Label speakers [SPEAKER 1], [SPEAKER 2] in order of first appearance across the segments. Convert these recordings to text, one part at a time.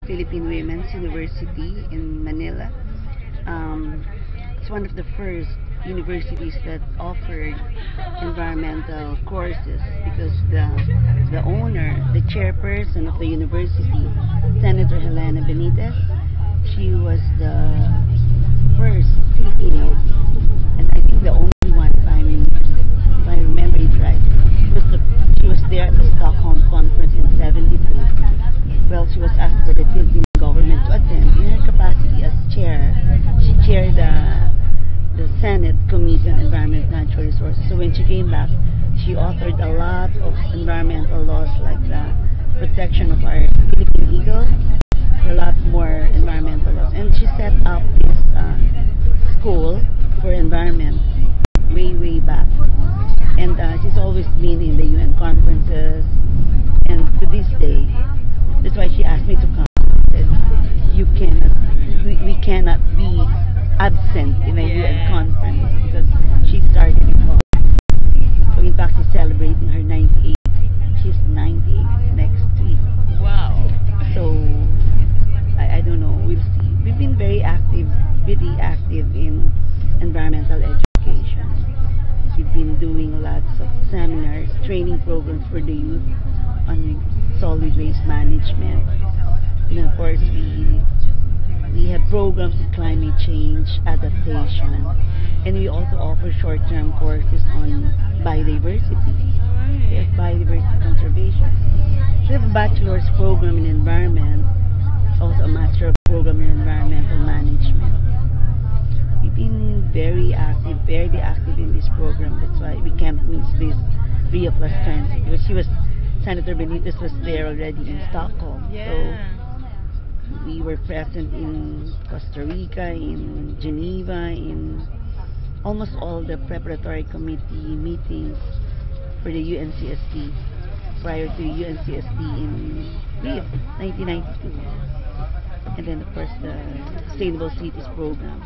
[SPEAKER 1] Philippine Women's University in Manila. It's one of the first universities that offered environmental courses because the owner, the chairperson of the university, Senator Helena Benitez, she was the first Filipino, and I think the only one, if I remember it right. She was there at the Stockholm conference in '72. Well, she was asked by the Philippine government to attend in her capacity as chair. She chaired the Senate Committee on Environment and Natural Resources. So when she came back, she authored a lot of environmental laws like the protection of our Philippine eagle, a lot more environmental laws. And she set up this school for environment way back. And she's always been in the UN conferences. And to this day, that's why she asked me to come. Said, we cannot be absent in a UN conference because she started it all. So in fact, she's celebrating her 98. She's 98 next week.
[SPEAKER 2] Wow.
[SPEAKER 1] So I don't know. We'll see. We've been very active in environmental education. We've been doing lots of seminars, training programs for the youth on solid waste management. And of course, we have programs in climate change adaptation, and we also offer short-term courses on biodiversity. We have biodiversity conservation. We have a bachelor's program in environment, also a master program in environmental management. We've been very active in this program. That's why we can't miss this Rio Plus 20 because Senator Benitez was there already in Stockholm.
[SPEAKER 2] Yeah.
[SPEAKER 1] So we were present in Costa Rica, in Geneva, in almost all the preparatory committee meetings for the UNCSD prior to UNCSD in Rio, 1992. And then of course the Sustainable Cities program.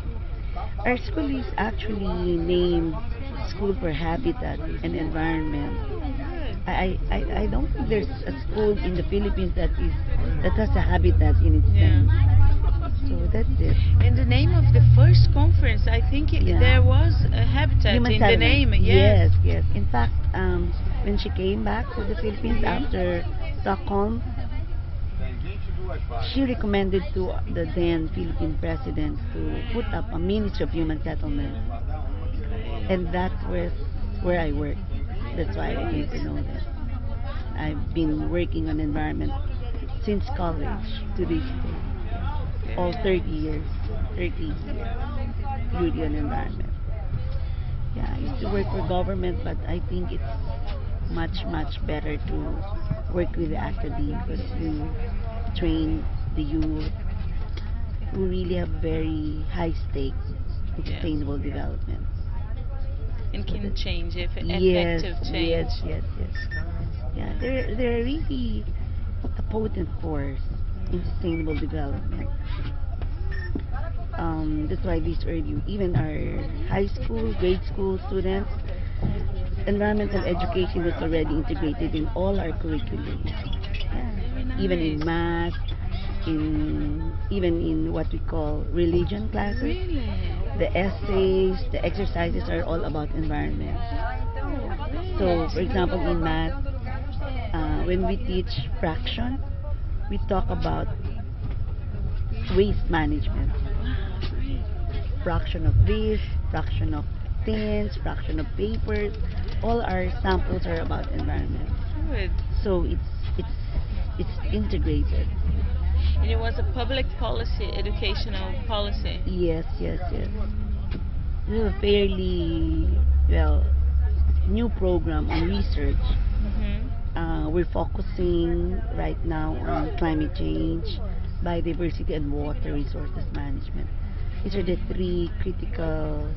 [SPEAKER 1] Our school is actually named School for Habitat and Environment. I don't think there's a school in the Philippines that has a habitat in its name. So that's it.
[SPEAKER 2] In the name of the first conference, I think there was a habitat
[SPEAKER 1] Human
[SPEAKER 2] in
[SPEAKER 1] settlement.
[SPEAKER 2] the name.
[SPEAKER 1] Yes. In fact, when she came back to the Philippines after Stockholm, she recommended to the then Philippine president to put up a Ministry of Human Settlement. And that was where I worked. That's why I came to know that. I've been working on environment since college to this day. All 30 years. Beauty on environment. Yeah, I used to work for government, but I think it's much better to work with the academy because you train the youth who really have very high stakes in sustainable development.
[SPEAKER 2] And can change effective change.
[SPEAKER 1] Yes. Yeah, they're really a potent force in sustainable development. That's why these early, even our high school, grade school students, environmental education was already integrated in all our curriculum. Yeah. Even in math, even in what we call religion classes.
[SPEAKER 2] Really?
[SPEAKER 1] The essays, the exercises are all about environment. So, for example, in math, when we teach fraction, we talk about waste management. Fraction of this, fraction of tins, fraction of papers. All our samples are about environment.
[SPEAKER 2] Good.
[SPEAKER 1] So it's integrated.
[SPEAKER 2] And it was a public policy, educational policy.
[SPEAKER 1] Yes. This is a fairly new program on research. We're focusing right now on climate change, biodiversity, and water resources management. These are the three critical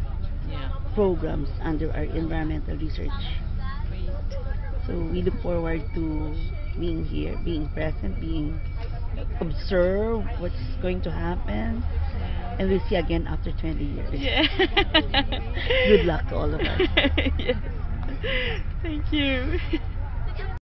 [SPEAKER 1] programs under our environmental research.
[SPEAKER 2] Great.
[SPEAKER 1] So we look forward to being here, being present, observe what's going to happen, and we'll see again after 20 years.
[SPEAKER 2] Yeah.
[SPEAKER 1] Good luck to all of us.
[SPEAKER 2] Yes. Thank you.